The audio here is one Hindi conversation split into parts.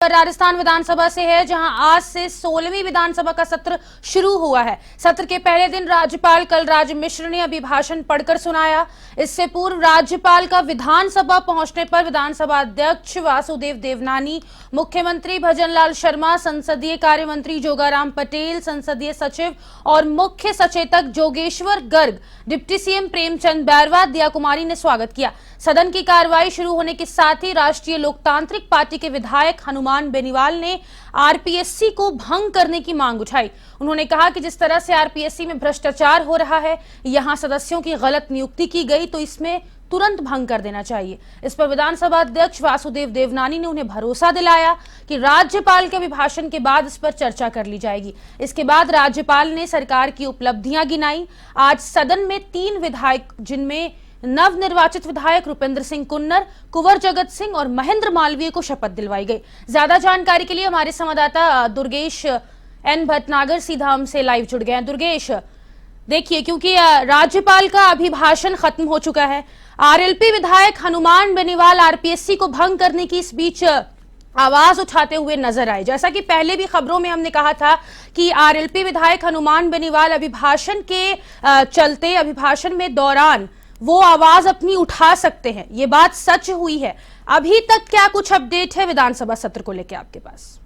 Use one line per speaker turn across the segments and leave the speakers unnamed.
खबर राजस्थान विधानसभा से है, जहां आज से 16वीं विधानसभा का सत्र शुरू हुआ है। सत्र के पहले दिन राज्यपाल कलराज मिश्र ने अभिभाषण पढ़कर सुनाया। इससे पूर्व राज्यपाल का विधानसभा पहुंचने पर विधानसभा अध्यक्ष वासुदेव देवनानी, मुख्यमंत्री भजनलाल शर्मा, संसदीय कार्य मंत्री जोगाराम पटेल, संसदीय सचिव और मुख्य सचेतक जोगेश्वर गर्ग, डिप्टी सीएम प्रेमचंद बैरवा, दिया कुमारी ने स्वागत किया। सदन की कार्रवाई शुरू होने के साथ ही राष्ट्रीय लोकतांत्रिक पार्टी के विधायक हनुमान बेनीवाल ने आरपीएससी को भंग करने की मांग उठाई। उन्होंने कहा कि जिस तरह से आरपीएससी में भ्रष्टाचार हो रहा है, यहां सदस्यों की गलत नियुक्ति की गई तो इसमें तुरंत भंग कर देना चाहिए। इस पर विधानसभा अध्यक्ष वासुदेव देवनानी ने उन्हें भरोसा दिलाया कि राज्यपाल के अभिभाषण के बाद इस पर चर्चा कर ली जाएगी। इसके बाद राज्यपाल ने सरकार की उपलब्धियां गिनाई। आज सदन में 3 विधायक, जिनमें नवनिर्वाचित विधायक रुपेंद्र सिंह कुन्नर, कुंवर जगत सिंह और महेंद्र मालवीय को शपथ दिलवाई गई। ज्यादा जानकारी के लिए हमारे संवाददाता दुर्गेश एन भटनागर सीधा हमसे लाइव जुड़ गए हैं। दुर्गेश, देखिए, क्योंकि राज्यपाल का अभिभाषण खत्म हो चुका है, आरएलपी विधायक हनुमान बेनीवाल आरपीएससी को भंग करने की इस बीच आवाज उठाते हुए नजर आए। जैसा कि पहले भी खबरों में हमने कहा था कि आरएलपी विधायक हनुमान बेनीवाल अभिभाषण के चलते, अभिभाषण में दौरान वो आवाज अपनी उठा सकते हैं। ये बात सच हुई है। अभी तक क्या कुछ अपडेट है विधानसभा सत्र को लेकर आपके पास?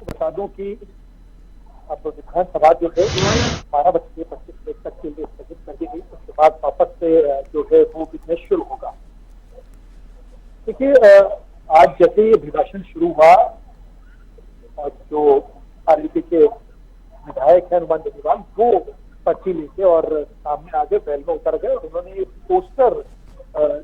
बता दूं कि अब विधानसभा जो है 12:25 तक के लिए स्थगित कर दी गई। उसके बाद वापस से जो है वो बिजनेस शुरू होगा। देखिए, आज जैसे ही अभिभाषण शुरू हुआ और जो आरएलपी के विधायक है हनुमान बेनीवाल, वो पर्ची लेके और सामने आगे बैल में उतर गए। उन्होंने एक पोस्टर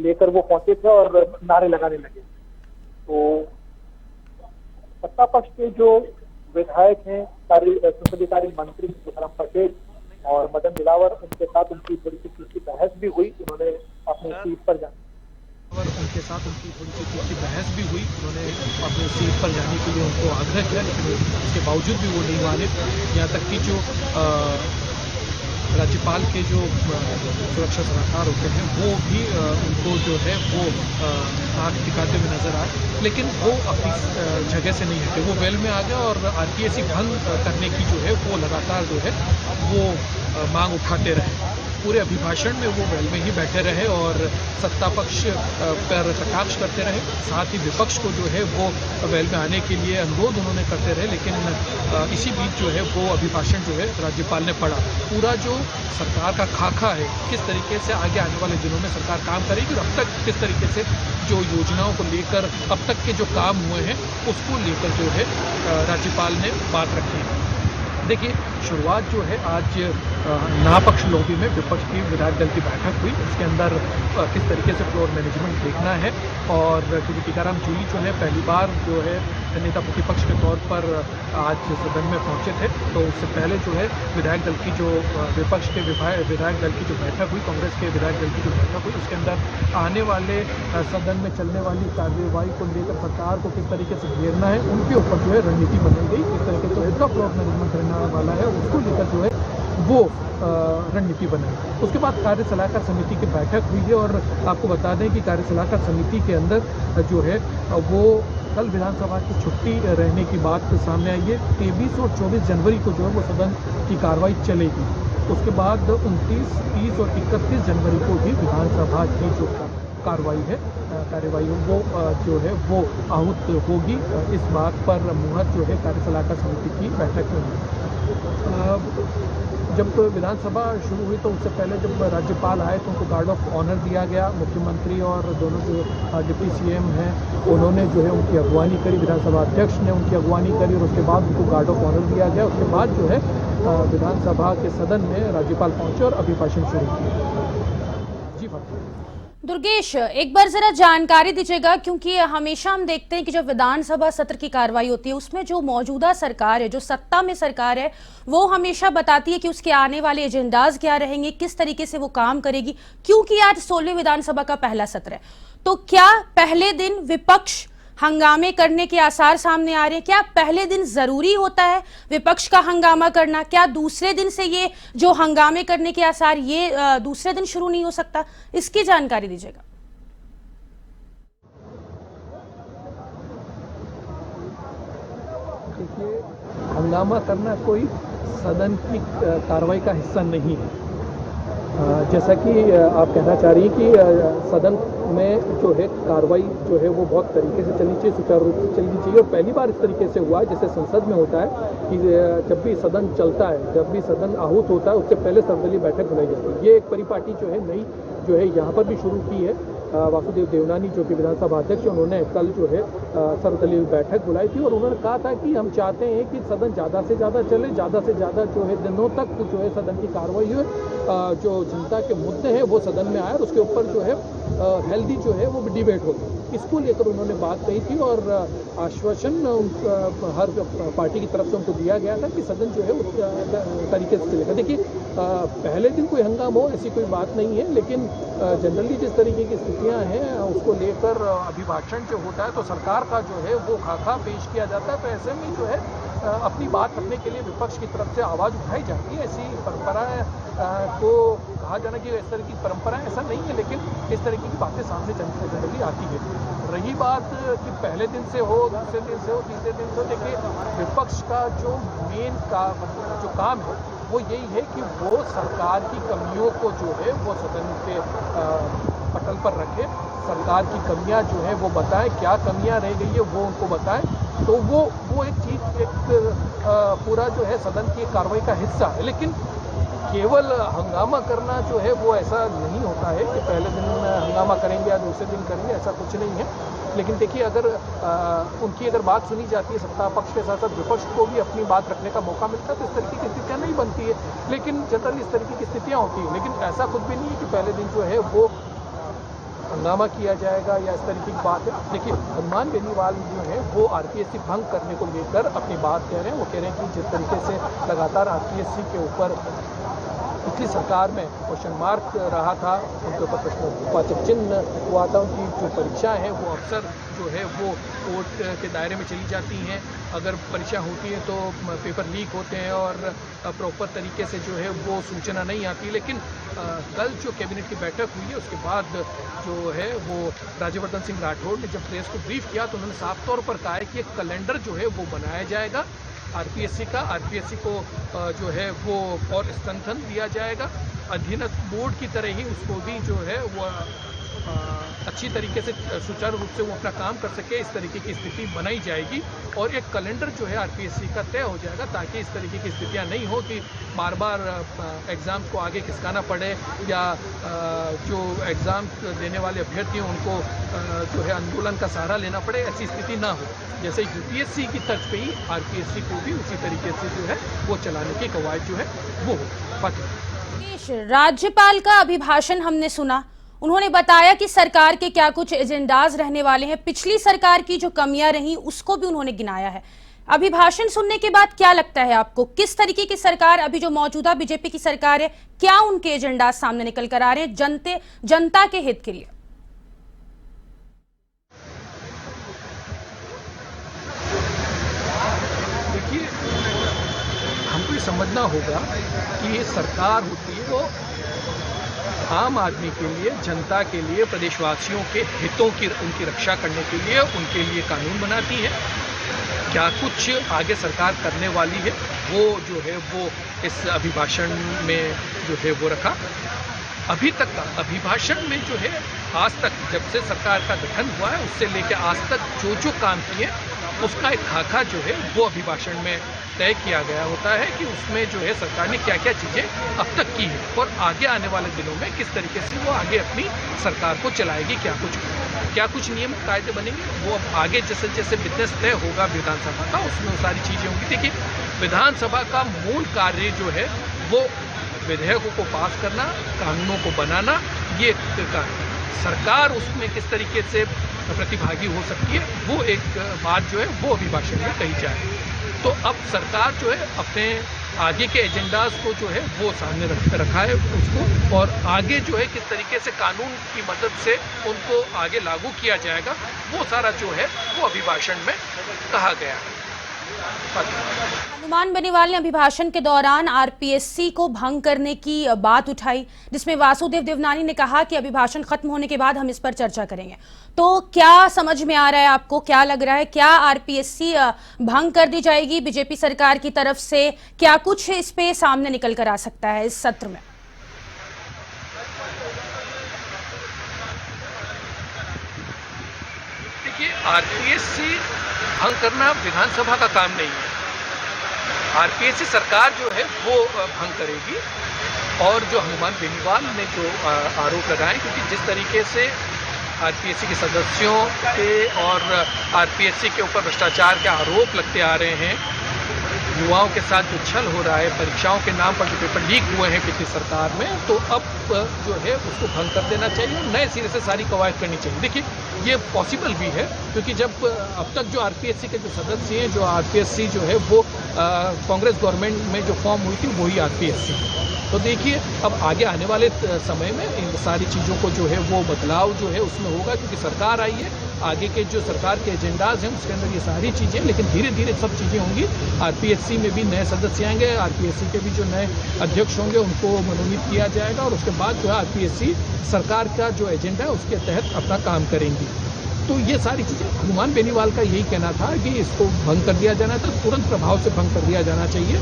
लेकर वो पहुंचे थे और नारे लगाने लगे। तो सत्ता पक्ष के जो विधायक हैं, संसदीय कार्य मंत्री जोगाराम पटेल और मदन दिलावर, उनके साथ उनकी थोड़ी सी तीखी बहस भी हुई। उन्होंने अपनी सीट पर
भी हुई। उन्होंने अपनी सीट पर जाने के लिए उनको आग्रह किया, लेकिन इसके बावजूद भी वो नहीं माने। यहाँ तक कि जो राज्यपाल के जो सुरक्षा सलाहकार होते हैं, वो भी उनको जो है वो आंख दिखाते हुए नजर आए, लेकिन वो अपनी जगह से नहीं हटे। वो वेल में आ गए और आरपीएससी भंग करने की जो है वो लगातार जो है वो मांग उठाते रहे। पूरे अभिभाषण में वो वेल में ही बैठे रहे और सत्ता पक्ष पर कटाक्ष करते रहे। साथ ही विपक्ष को जो है वो वेल में आने के लिए अनुरोध उन्होंने करते रहे, लेकिन इसी बीच जो है वो अभिभाषण जो है राज्यपाल ने पढ़ा। पूरा जो सरकार का खाका है, किस तरीके से आगे आने वाले दिनों में सरकार काम करेगी और अब तक किस तरीके से जो योजनाओं को लेकर अब तक के जो काम हुए हैं उसको लेकर जो है राज्यपाल ने बात रखी है। देखिए, शुरुआत जो है आज नापक्ष लॉबी में विपक्ष की विधायक दल की बैठक हुई। इसके अंदर किस तरीके से फ्लोर मैनेजमेंट देखना है, और क्योंकि टीकाराम जूली जो है पहली बार जो है नेता प्रतिपक्ष के तौर पर आज सदन में पहुंचे थे, तो उससे पहले जो है विधायक दल की जो विपक्ष के विधायक दल की जो बैठक हुई, कांग्रेस के विधायक दल की जो बैठक हुई, उसके अंदर आने वाले सदन में चलने वाली कार्यवाही को लेकर सरकार को किस तरीके से घेरना है, उनके ऊपर जो है रणनीति बनाई गई। किस तरीके से उनका फ्लोर मैनेजमेंट रहने वाला है उसको लेकर जो है वो रणनीति बनाई। उसके बाद कार्य सलाहकार समिति की बैठक हुई है, और आपको बता दें कि कार्य सलाहकार समिति के अंदर जो है वो कल विधानसभा की छुट्टी रहने की बात सामने आई है। 23 और 24 जनवरी को जो है वो सदन की कार्रवाई चलेगी। उसके बाद 29, 30 और 31 जनवरी को भी विधानसभा की जो कार्यवाही वो जो है वो आहूत होगी। इस बात पर मुहर जो है कार्य सलाहकार समिति की बैठक में हुई। जब विधानसभा शुरू हुई तो उससे पहले जब राज्यपाल आए तो उनको गार्ड ऑफ ऑनर दिया गया। मुख्यमंत्री और दोनों जो डिप्टी सीएम हैं उन्होंने जो है उनकी अगवानी करी, विधानसभा अध्यक्ष ने उनकी अगवानी करी, और उसके बाद उनको गार्ड ऑफ ऑनर दिया गया। उसके बाद जो है विधानसभा के सदन में राज्यपाल पहुंचे और अभिभाषण शुरू किया। जी
दुर्गेश, एक बार जरा जानकारी दीजिएगा, क्योंकि हमेशा हम देखते हैं कि जब विधानसभा सत्र की कार्रवाई होती है उसमें जो मौजूदा सरकार है, जो सत्ता में सरकार है, वो हमेशा बताती है कि उसके आने वाले एजेंडाज क्या रहेंगे, किस तरीके से वो काम करेगी। क्योंकि आज 16वीं विधानसभा का पहला सत्र है, तो क्या पहले दिन विपक्ष हंगामे करने के आसार सामने आ रहे हैं? क्या पहले दिन जरूरी होता है विपक्ष का हंगामा करना? क्या दूसरे दिन से ये जो हंगामे करने के आसार, ये दूसरे दिन शुरू नहीं हो सकता? इसकी जानकारी दीजिएगा।
देखिए, हंगामा करना कोई सदन की कार्रवाई का हिस्सा नहीं है। जैसा कि आप कहना चाह रही हैं कि सदन में जो है कार्रवाई जो है वो बहुत तरीके से चलनी चाहिए, सुचारू रूप से चलनी चाहिए। और पहली बार इस तरीके से हुआ है जैसे संसद में होता है कि जब भी सदन चलता है, जब भी सदन आहूत होता है, उससे पहले सर्वदलीय बैठक बुलाई जाती है। ये एक परिपाटी जो है नई जो है यहाँ पर भी शुरू की है। वासुदेव देवनानी जो कि विधानसभा अध्यक्ष, उन्होंने कल जो है सर्वदलीय बैठक बुलाई थी और उन्होंने कहा था कि हम चाहते हैं कि सदन ज़्यादा से ज़्यादा चले, ज़्यादा से ज़्यादा जो है दिनों तक जो है सदन की कार्रवाई हो, जो जनता के मुद्दे हैं वो सदन में आए और उसके ऊपर जो है हेल्दी जो है वो डिबेट हो। इसको लेकर उन्होंने बात कही थी और आश्वासन हर पार्टी की तरफ से उनको दिया गया था कि सदन जो है उस तरीके से चलेगा। देखिए, पहले दिन कोई हंगामा हो ऐसी कोई बात नहीं है, लेकिन जनरली जिस तरीके की स्थितियां हैं उसको लेकर अभिभाषण जो होता है तो सरकार का जो है वो खाका पेश किया जाता है। तो ऐसे में जो है अपनी बात रखने के लिए विपक्ष की तरफ से आवाज़ उठाई जाती है। ऐसी परंपराएं को कहा जाना कि इस तरह की परंपरा ऐसा नहीं है, लेकिन इस तरीके की बातें सामने जनरली आती है। रही बात कि पहले दिन से हो, दूसरे दिन से हो, तीसरे दिन से हो, देखिए विपक्ष का जो मेन जो काम है वो यही है कि वो सरकार की कमियों को जो है वो सदन के पटल पर रखे, सरकार की कमियां जो है वो बताएं, क्या कमियां रह गई है वो उनको बताएं। तो वो एक चीज़ एक पूरा जो है सदन की कार्रवाई का हिस्सा है। लेकिन केवल हंगामा करना जो है वो ऐसा नहीं होता है कि पहले दिन हंगामा करेंगे या दूसरे दिन करेंगे, ऐसा कुछ नहीं है। लेकिन देखिए, अगर उनकी अगर बात सुनी जाती है, सत्ता पक्ष के साथ साथ विपक्ष को भी अपनी बात रखने का मौका मिलता है, तो इस तरीके की स्थितियाँ नहीं बनती है। लेकिन जनरली इस तरीके की स्थितियाँ होती है। लेकिन ऐसा कुछ भी नहीं है कि पहले दिन जो है वो हंगामा किया जाएगा या इस तरीके की बात है। देखिए, हनुमान बेनीवाल जो है वो आरपीएससी भंग करने को लेकर अपनी बात कह रहे हैं। वो कह रहे हैं कि जिस तरीके से लगातार आरपीएससी के ऊपर पिछली सरकार में क्वेश्चन मार्क रहा था, उनके ऊपर प्रश्नवाचक चिन्ह हुआ था, उनकी जो परीक्षा है वो अक्सर जो है वो कोर्ट के दायरे में चली जाती हैं। अगर परीक्षा होती है तो पेपर लीक होते हैं और प्रॉपर तरीके से जो है वो सूचना नहीं आती। लेकिन कल जो कैबिनेट की बैठक हुई है उसके बाद जो है वो राज्यवर्धन सिंह राठौड़ ने जब प्रेस को ब्रीफ किया तो उन्होंने साफ तौर पर कहा है कि एक कैलेंडर जो है वो बनाया जाएगा आरपीएससी का। आरपीएससी को जो है वो और स्ट्रेंथन दिया जाएगा, अधीनस्थ बोर्ड की तरह ही उसको भी जो है वो अच्छी तरीके से सुचारू रूप से वो अपना काम कर सके, इस तरीके की स्थिति बनाई जाएगी और एक कैलेंडर जो है आरपीएससी का तय हो जाएगा, ताकि इस तरीके की स्थितियां नहीं हो कि बार बार एग्ज़ाम को आगे खिसकाना पड़े या जो एग्ज़ाम देने वाले अभ्यर्थी हैं उनको जो है आंदोलन का सहारा लेना पड़े, ऐसी स्थिति ना हो। जैसे यूपीएससी की तर्ज पे ही आरपीएससी को भी उसी तरीके से जो है वो चलाने की कवायद जो है वो हो। बाकी
राज्यपाल का अभिभाषण हमने सुना, उन्होंने बताया कि सरकार के क्या कुछ एजेंडाज रहने वाले हैं, पिछली सरकार की जो कमियां रहीं उसको भी उन्होंने गिनाया है। अभिभाषण सुनने के बाद क्या लगता है आपको, किस तरीके की सरकार अभी जो मौजूदा बीजेपी की सरकार है, क्या उनके एजेंडाज सामने निकल कर आ रहे हैं जनता के हित के लिए?
देखिए, हमको ये समझना होगा कि ये सरकार होती है वो आम आदमी के लिए, जनता के लिए, प्रदेशवासियों के हितों की उनकी रक्षा करने के लिए उनके लिए कानून बनाती है। क्या कुछ आगे सरकार करने वाली है वो जो है वो इस अभिभाषण में जो है वो रखा। अभी तक का अभिभाषण में जो है आज तक जब से सरकार का गठन हुआ है उससे लेकर आज तक जो काम किए उसका एक खाका जो है वो अभिभाषण में तय किया गया होता है कि उसमें जो है सरकार ने क्या क्या चीज़ें अब तक की हैं और आगे आने वाले दिनों में किस तरीके से वो आगे अपनी सरकार को चलाएगी, क्या कुछ नियम कायदे बनेंगे वो अब आगे जैसे जैसे बिजनेस तय होगा विधानसभा का उसमें वो सारी चीज़ें होंगी। देखिए, विधानसभा का मूल कार्य जो है वो विधेयकों को पास करना, कानूनों को बनाना, ये कार्य। सरकार उसमें किस तरीके से प्रतिभागी हो सकती है वो एक बात जो है वो अभिभाषण में कही जाए। तो अब सरकार जो है अपने आगे के एजेंडाज को जो है वो सामने रखा है उसको, और आगे जो है किस तरीके से कानून की मदद से उनको आगे लागू किया जाएगा वो सारा जो है वो अभिभाषण में कहा गया है।
हनुमान बेनीवाल ने अभिभाषण के दौरान आरपीएससी को भंग करने की बात उठाई, जिसमें वासुदेव देवनानी ने कहा कि अभिभाषण खत्म होने के बाद हम इस पर चर्चा करेंगे। तो क्या समझ में आ रहा है आपको, क्या लग रहा है, क्या आरपीएससी भंग कर दी जाएगी बीजेपी सरकार की तरफ से? क्या कुछ इस पे सामने निकल कर आ सकता है इस सत्र में?
देखिए, आरपीएससी भंग करना विधानसभा का काम नहीं है। आरपीएससी सरकार जो है वो भंग करेगी। और जो हनुमान बेनीवाल ने जो आरोप लगाए, क्योंकि जिस तरीके से आरपीएससी के सदस्यों के और आरपीएससी के ऊपर भ्रष्टाचार के आरोप लगते आ रहे हैं, युवाओं के साथ जो छल हो रहा है, परीक्षाओं के नाम पर जो पेपर लीक हुए हैं पिछली सरकार में, तो अब जो है उसको भंग कर देना चाहिए और नए सिरे से सारी कवायद करनी चाहिए। देखिए, ये पॉसिबल भी है, क्योंकि जब अब तक जो आरपीएससी के जो सदस्य हैं, जो आरपीएससी जो है वो कांग्रेस गवर्नमेंट में जो फॉर्म हुई थी वही आरपीएससी। तो देखिए, अब आगे आने वाले समय में इन सारी चीज़ों को जो है वो बदलाव जो है उसमें होगा, क्योंकि सरकार आई है। आगे के जो सरकार के एजेंडाज हैं उसके अंदर ये सारी चीज़ें, लेकिन धीरे धीरे सब चीज़ें होंगी। आरपीएससी में भी नए सदस्य आएंगे, आरपीएससी के भी जो नए अध्यक्ष होंगे उनको मनोनीत किया जाएगा और उसके बाद जो है आरपीएससी सरकार का जो एजेंडा है उसके तहत अपना काम करेंगी। तो ये सारी चीज़ें, हनुमान बेनीवाल का यही कहना था कि इसको भंग कर दिया जाना था, तुरंत प्रभाव से भंग कर दिया जाना चाहिए,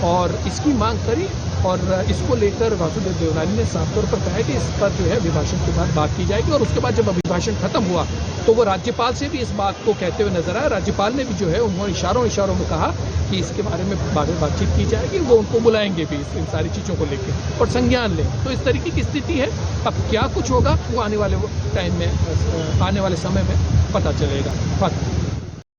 और इसकी मांग करी। और इसको लेकर वासुदेव देवनानी ने साफ तौर पर कहा है कि इस पर जो है अभिभाषण के बाद बात की जाएगी। और उसके बाद जब अभिभाषण खत्म हुआ तो वो राज्यपाल से भी इस बात को कहते हुए नजर आया। राज्यपाल ने भी जो है उन्होंने इशारों में कहा कि इसके बारे में बाद में बातचीत की जाएगी, वो उनको बुलाएंगे भी इन सारी चीज़ों को लेकर और संज्ञान लें। तो इस तरीके की स्थिति है। अब क्या कुछ होगा वो आने वाले टाइम में, आने वाले समय में पता चलेगा।